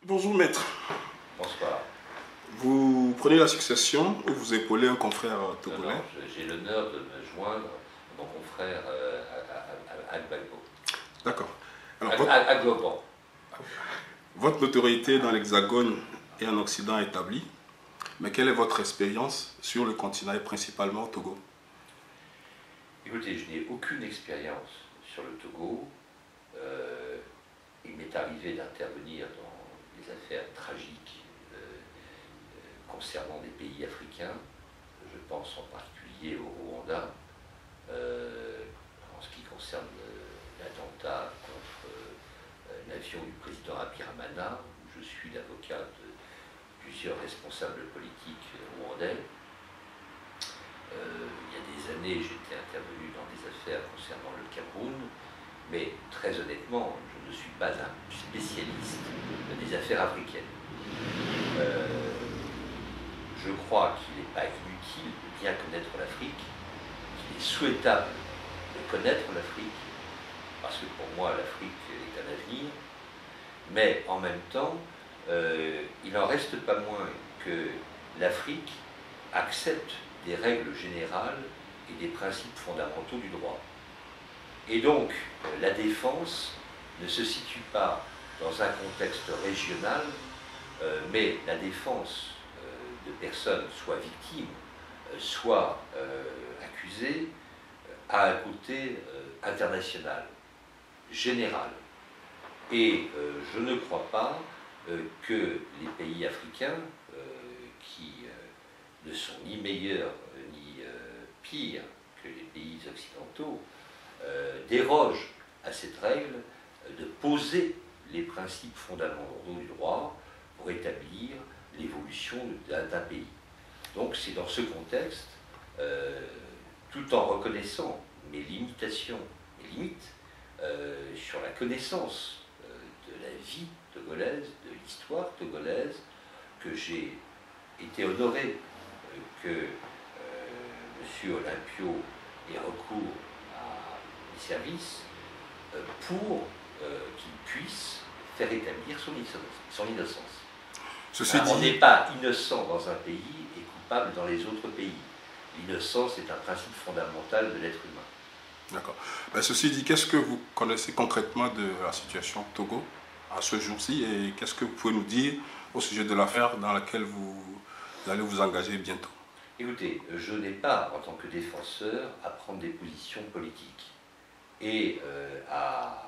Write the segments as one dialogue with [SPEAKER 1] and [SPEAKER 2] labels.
[SPEAKER 1] Bonjour maître.
[SPEAKER 2] Bonsoir.
[SPEAKER 1] Vous prenez la succession ou vous épaulez un confrère togolais?
[SPEAKER 2] Non, j'ai l'honneur de me joindre à mon confrère Gbagbo.
[SPEAKER 1] D'accord. Alors,
[SPEAKER 2] Agboban.
[SPEAKER 1] votre notoriété dans l'Hexagone et en Occident est établie, mais quelle est votre expérience sur le continent et principalement au Togo?
[SPEAKER 2] Écoutez, je n'ai aucune expérience sur le Togo. Il m'est arrivé d'intervenir dans des affaires tragiques concernant des pays africains. Je pense en particulier au Rwanda, en ce qui concerne l'attentat contre l'avion du président Abiyarimana, où je suis l'avocat de plusieurs responsables politiques rwandais. Il y a des années, j'étais intervenu dans des affaires concernant le Cameroun, mais très honnêtement, je ne suis pas un spécialiste des affaires africaines. Je crois qu'il n'est pas inutile de bien connaître l'Afrique, qu'il est souhaitable de connaître l'Afrique, parce que pour moi l'Afrique est un avenir, mais en même temps, il n'en reste pas moins que l'Afrique accepte des règles générales et des principes fondamentaux du droit. Et donc, la défense ne se situe pas dans un contexte régional, mais la défense de personnes soit victimes, soit accusées, a un côté international, général. Et je ne crois pas que les pays africains, qui ne sont ni meilleurs ni pires que les pays occidentaux, dérogent à cette règle de poser les principes fondamentaux du droit pour établir l'évolution d'un pays. Donc c'est dans ce contexte, tout en reconnaissant mes limitations, mes limites, sur la connaissance de la vie togolaise, de l'histoire togolaise, que j'ai été honoré que M. Olympio ait recours à mes services pour qu'il puisse faire établir son innocence. On n'est pas innocent dans un pays et coupable dans les autres pays. L'innocence est un principe fondamental de l'être humain.
[SPEAKER 1] D'accord. Ben, ceci dit, qu'est-ce que vous connaissez concrètement de la situation au Togo à ce jour-ci et qu'est-ce que vous pouvez nous dire au sujet de l'affaire dans laquelle vous allez vous engager bientôt?
[SPEAKER 2] Écoutez, je n'ai pas, en tant que défenseur, à prendre des positions politiques et à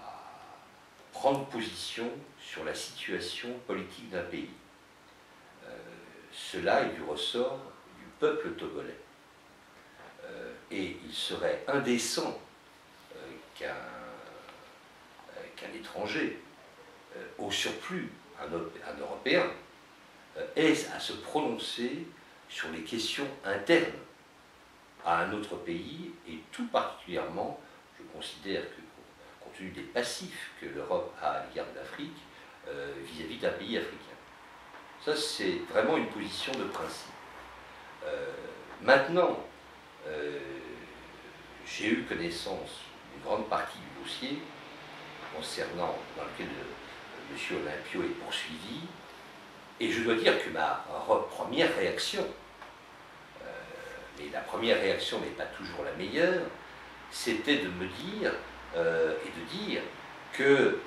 [SPEAKER 2] prendre position sur la situation politique d'un pays. Cela est du ressort du peuple togolais. Et il serait indécent qu'un étranger, au surplus un Européen, ait à se prononcer sur les questions internes à un autre pays, et tout particulièrement, je considère que, compte tenu des passifs que l'Europe a à l'égard de l'Afrique, vis-à-vis d'un pays africain. Ça, c'est vraiment une position de principe. Maintenant, j'ai eu connaissance d'une grande partie du dossier concernant, dans lequel M. Olympio est poursuivi, et je dois dire que ma première réaction, mais la première réaction n'est pas toujours la meilleure, c'était de me dire, et de dire que,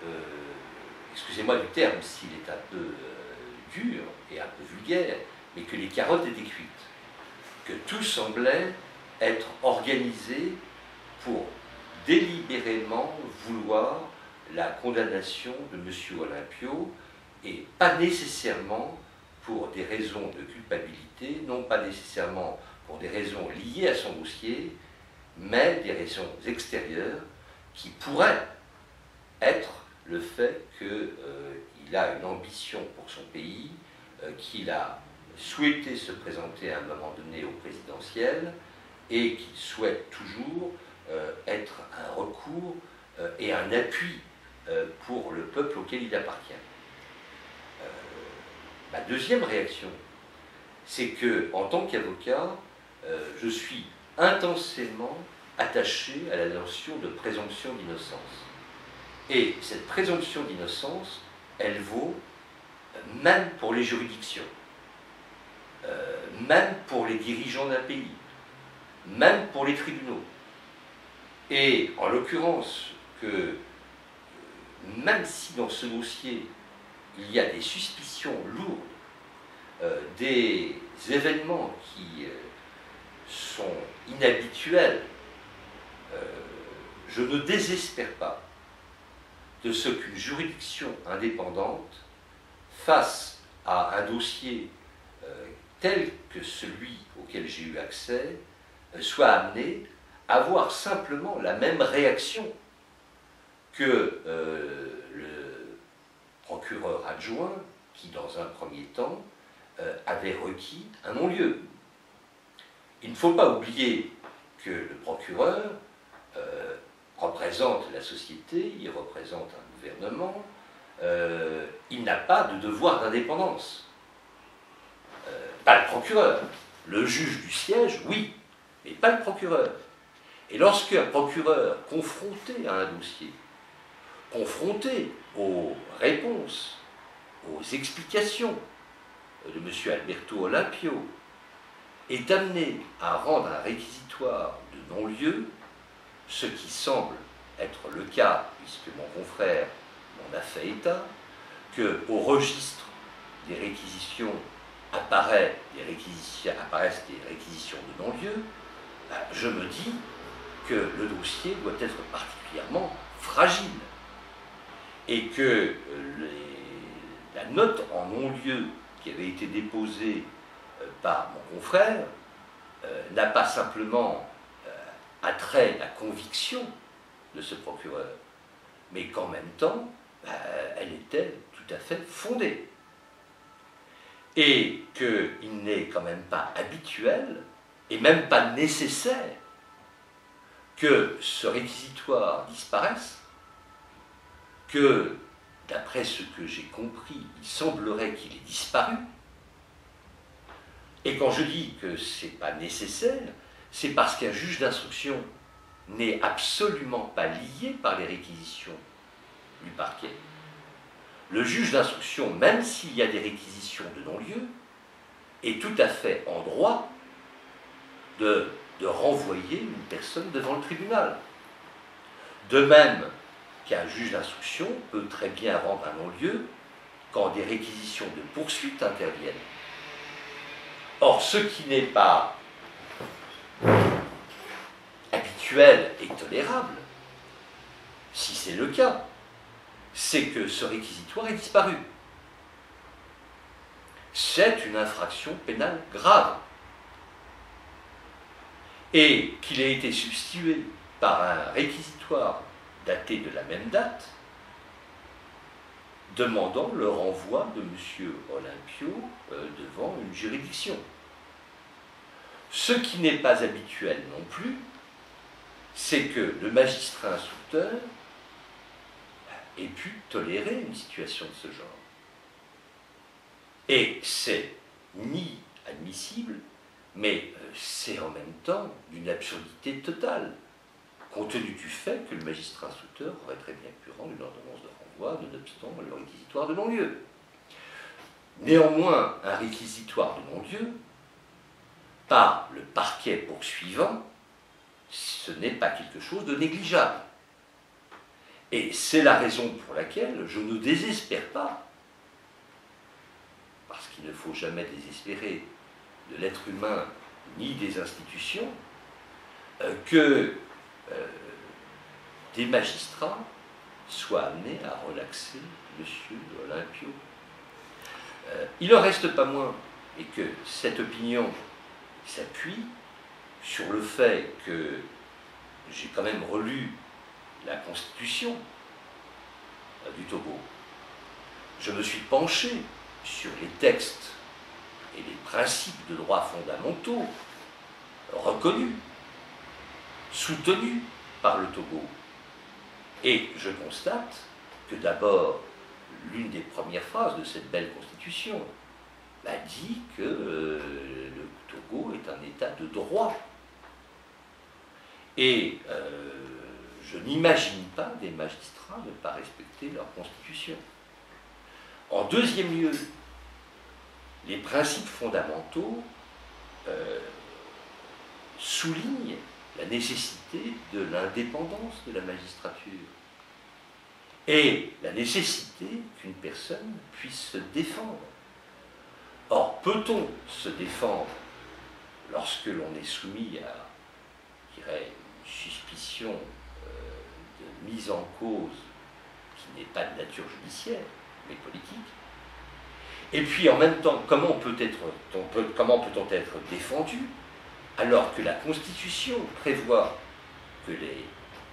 [SPEAKER 2] excusez-moi du terme s'il est un peu dur et un peu vulgaire, mais que les carottes étaient cuites, que tout semblait être organisé pour délibérément vouloir la condamnation de M. Olympio, et pas nécessairement pour des raisons de culpabilité, non pas nécessairement pour des raisons liées à son dossier, mais des raisons extérieures qui pourraient être le fait qu'il a une ambition pour son pays, qu'il a souhaité se présenter à un moment donné au présidentiel et qu'il souhaite toujours être un recours et un appui pour le peuple auquel il appartient. Ma deuxième réaction, c'est que, en tant qu'avocat, je suis intensément attaché à la notion de présomption d'innocence. Et cette présomption d'innocence, elle vaut même pour les juridictions, même pour les dirigeants d'un pays, même pour les tribunaux. Et en l'occurrence, que même si dans ce dossier, il y a des suspicions lourdes, des événements qui sont inhabituels, je ne désespère pas de ce qu'une juridiction indépendante, face à un dossier tel que celui auquel j'ai eu accès, soit amenée à avoir simplement la même réaction que le procureur adjoint qui, dans un premier temps, avait requis un non-lieu. Il ne faut pas oublier que le procureur représente la société, il représente un gouvernement, il n'a pas de devoir d'indépendance. Pas le procureur. Le juge du siège, oui, mais pas le procureur. Et lorsqu'un procureur confronté à un dossier, confronté aux réponses, aux explications de M. Alberto Olimpio, est amené à rendre un réquisitoire de non-lieu, ce qui semble être le cas, puisque mon confrère m'en a fait état, qu'au registre des réquisitions apparaissent des réquisitions de non-lieu, je me dis que le dossier doit être particulièrement fragile et que la note en non-lieu qui avait été déposée par mon confrère n'a pas simplement attrait la conviction de ce procureur, mais qu'en même temps, elle était tout à fait fondée. Et qu'il n'est quand même pas habituel, et même pas nécessaire, que ce réquisitoire disparaisse, que, d'après ce que j'ai compris, il semblerait qu'il ait disparu. Et quand je dis que ce n'est pas nécessaire, c'est parce qu'un juge d'instruction n'est absolument pas lié par les réquisitions du parquet. Le juge d'instruction, même s'il y a des réquisitions de non-lieu, est tout à fait en droit de renvoyer une personne devant le tribunal. De même qu'un juge d'instruction peut très bien rendre un non-lieu quand des réquisitions de poursuite interviennent. Or, ce qui n'est pas habituel et tolérable, si c'est le cas, c'est que ce réquisitoire est disparu. C'est une infraction pénale grave. Et qu'il ait été substitué par un réquisitoire daté de la même date, demandant le renvoi de M. Olimpio devant une juridiction. Ce qui n'est pas habituel non plus, c'est que le magistrat instructeur ait pu tolérer une situation de ce genre. Et c'est ni admissible, mais c'est en même temps d'une absurdité totale, compte tenu du fait que le magistrat instructeur aurait très bien pu rendre une ordonnance de renvoi, nonobstant le réquisitoire de non-lieu. Néanmoins, un réquisitoire de non-lieu, par le parquet poursuivant, ce n'est pas quelque chose de négligeable. Et c'est la raison pour laquelle je ne désespère pas, parce qu'il ne faut jamais désespérer de l'être humain ni des institutions, que des magistrats soient amenés à relaxer M. Olimpio. Il n'en reste pas moins, et que cette opinion s'appuie sur le fait que j'ai quand même relu la Constitution du Togo. Je me suis penché sur les textes et les principes de droits fondamentaux reconnus, soutenus par le Togo. Et je constate que d'abord, l'une des premières phrases de cette belle Constitution dit que le Togo est un État de droit. Et je n'imagine pas des magistrats ne pas respecter leur Constitution. En deuxième lieu, les principes fondamentaux soulignent la nécessité de l'indépendance de la magistrature et la nécessité qu'une personne puisse se défendre. Or, peut-on se défendre lorsque l'on est soumis à, je dirais, une suspicion de mise en cause qui n'est pas de nature judiciaire, mais politique? Et puis, en même temps, comment peut-on être défendu alors que la Constitution prévoit que les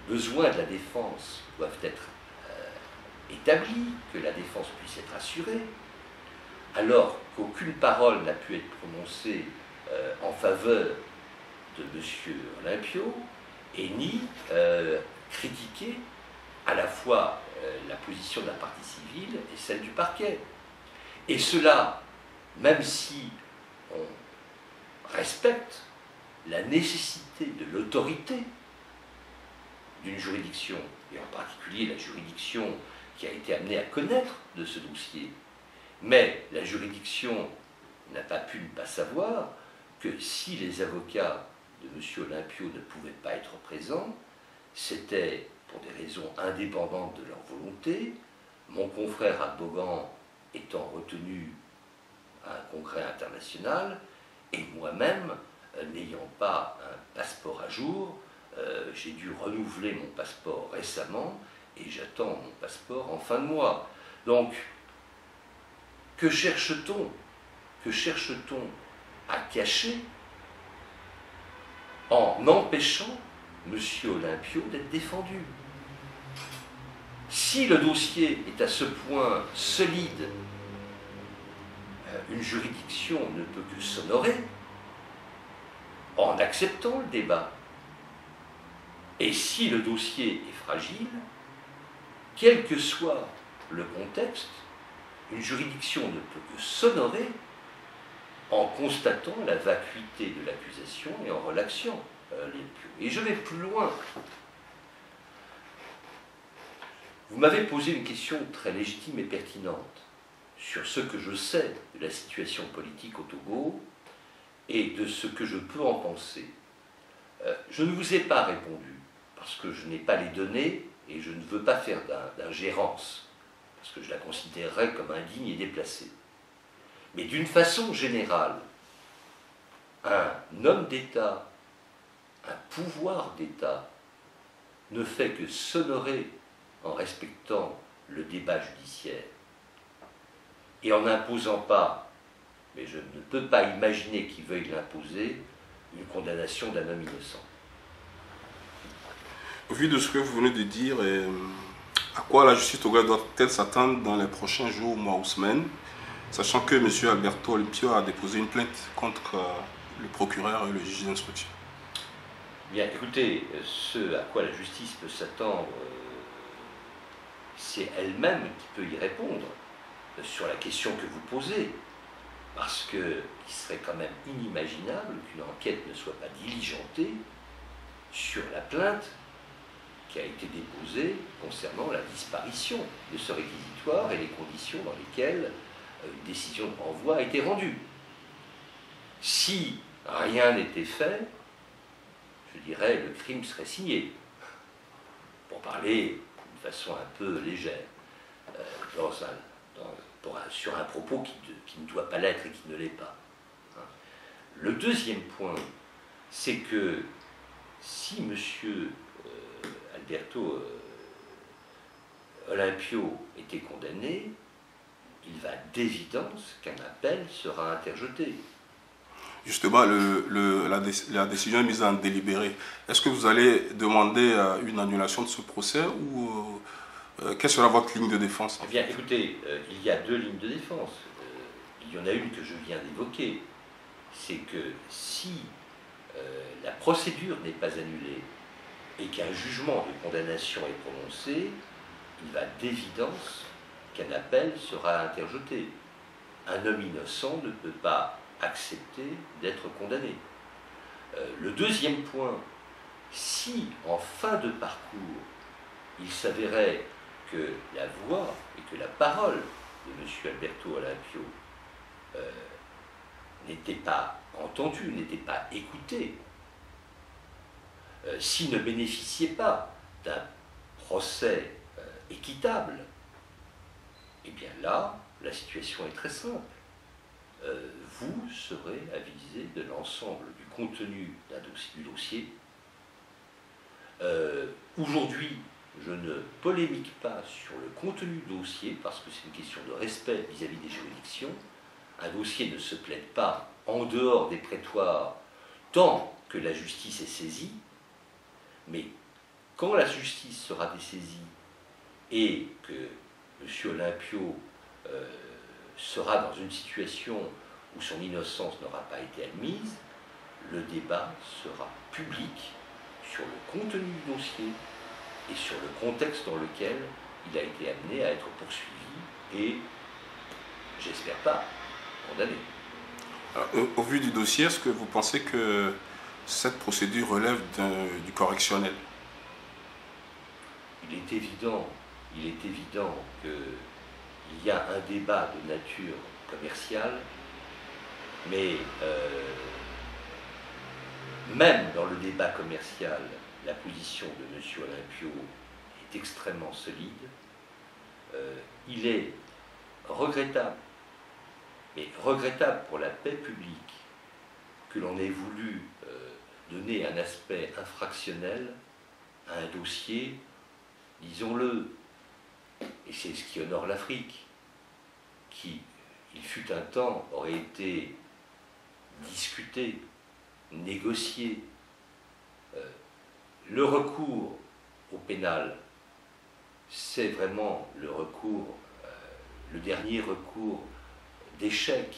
[SPEAKER 2] besoins de la défense doivent être établis, que la défense puisse être assurée, alors qu'aucune parole n'a pu être prononcée en faveur de M. Olympio, et ni critiquer à la fois la position de la partie civile et celle du parquet. Et cela, même si on respecte la nécessité de l'autorité d'une juridiction, et en particulier la juridiction qui a été amenée à connaître de ce dossier, mais la juridiction n'a pas pu ne pas savoir que si les avocats de M. Olympio ne pouvaient pas être présents, c'était pour des raisons indépendantes de leur volonté, mon confrère Abogan étant retenu à un congrès international, et moi-même, n'ayant pas un passeport à jour, j'ai dû renouveler mon passeport récemment, et j'attends mon passeport en fin de mois. Donc, que cherche-t-on? Que cherche-t-on à cacher en empêchant M. Olympio d'être défendu? Si le dossier est à ce point solide, une juridiction ne peut que s'honorer en acceptant le débat. Et si le dossier est fragile, quel que soit le contexte, une juridiction ne peut que s'honorer en constatant la vacuité de l'accusation et en relaxant les pieux. Et je vais plus loin. Vous m'avez posé une question très légitime et pertinente sur ce que je sais de la situation politique au Togo et de ce que je peux en penser. Je ne vous ai pas répondu parce que je n'ai pas les données et je ne veux pas faire d'ingérence, parce que je la considérerais comme indigne et déplacée. Mais d'une façon générale, un homme d'État, un pouvoir d'État, ne fait que s'honorer en respectant le débat judiciaire et en n'imposant pas, mais je ne peux pas imaginer qu'il veuille l'imposer, une condamnation d'un homme innocent.
[SPEAKER 1] Au vu de ce que vous venez de dire, à quoi la justice togolaise doit-elle s'attendre dans les prochains jours, mois ou semaines, sachant que M. Alberto Olympio a déposé une plainte contre le procureur et le juge d'instruction?
[SPEAKER 2] Bien, écoutez, ce à quoi la justice peut s'attendre, c'est elle-même qui peut y répondre sur la question que vous posez, parce qu'il serait quand même inimaginable qu'une enquête ne soit pas diligentée sur la plainte qui a été déposée concernant la disparition de ce réquisitoire et les conditions dans lesquelles une décision de renvoi a été rendue. Si rien n'était fait, je dirais le crime serait signé, pour parler d'une façon un peu légère, sur un propos qui ne doit pas l'être et qui ne l'est pas. Le deuxième point, c'est que si M. Alberto Olympio était condamné, il va d'évidence qu'un appel sera interjeté.
[SPEAKER 1] Justement, la décision est mise en délibéré. Est-ce que vous allez demander une annulation de ce procès ou quelle sera votre ligne de défense?
[SPEAKER 2] Eh bien, écoutez, il y a deux lignes de défense. Il y en a une que je viens d'évoquer. C'est que si la procédure n'est pas annulée et qu'un jugement de condamnation est prononcé, il va d'évidence qu'un appel sera interjeté. Un homme innocent ne peut pas accepter d'être condamné. Le deuxième point, si en fin de parcours, il s'avérait que la voix et que la parole de M. Alberto Olympio n'était pas entendu, n'était pas écouté, s'il ne bénéficiait pas d'un procès équitable, eh bien là, la situation est très simple. Vous serez avisé de l'ensemble du contenu du dossier. Aujourd'hui, je ne polémique pas sur le contenu du dossier parce que c'est une question de respect vis-à-vis des juridictions. Un dossier ne se plaide pas en dehors des prétoires tant que la justice est saisie, mais quand la justice sera dessaisie et que M. Olympio sera dans une situation où son innocence n'aura pas été admise, le débat sera public sur le contenu du dossier et sur le contexte dans lequel il a été amené à être poursuivi et, j'espère pas, condamné.
[SPEAKER 1] Alors, au vu du dossier, est-ce que vous pensez que cette procédure relève du correctionnel?
[SPEAKER 2] Il est évident qu'il y a un débat de nature commerciale, mais même dans le débat commercial, la position de M. Olympio est extrêmement solide. Il est regrettable, mais regrettable pour la paix publique, que l'on ait voulu donner un aspect infractionnel à un dossier, disons-le, et c'est ce qui honore l'Afrique, qui, il fut un temps, aurait été discuté, négocié. Le recours au pénal, c'est vraiment le recours, le dernier recours d'échec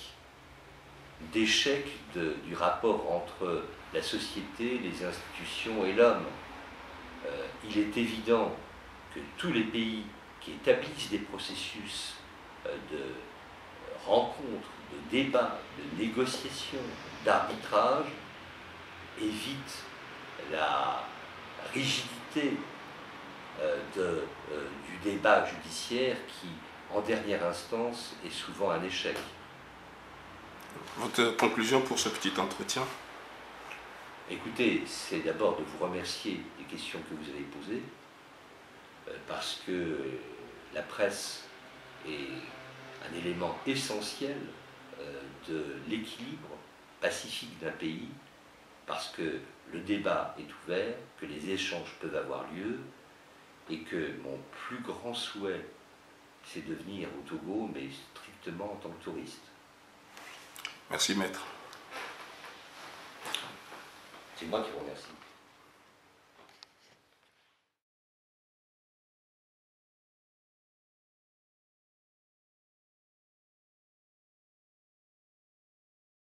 [SPEAKER 2] du rapport entre la société, les institutions et l'homme. Il est évident que tous les pays qui établissent des processus de rencontres, de débats, de négociations, d'arbitrage, évitent la rigidité du débat judiciaire qui, en dernière instance, est souvent un échec.
[SPEAKER 1] Votre conclusion pour ce petit entretien?
[SPEAKER 2] Écoutez, c'est d'abord de vous remercier des questions que vous avez posées, parce que la presse est un élément essentiel de l'équilibre pacifique d'un pays, parce que le débat est ouvert, que les échanges peuvent avoir lieu, et que mon plus grand souhait, c'est de venir au Togo, mais strictement en tant que touriste.
[SPEAKER 1] Merci, maître.
[SPEAKER 2] C'est moi qui vous remercie.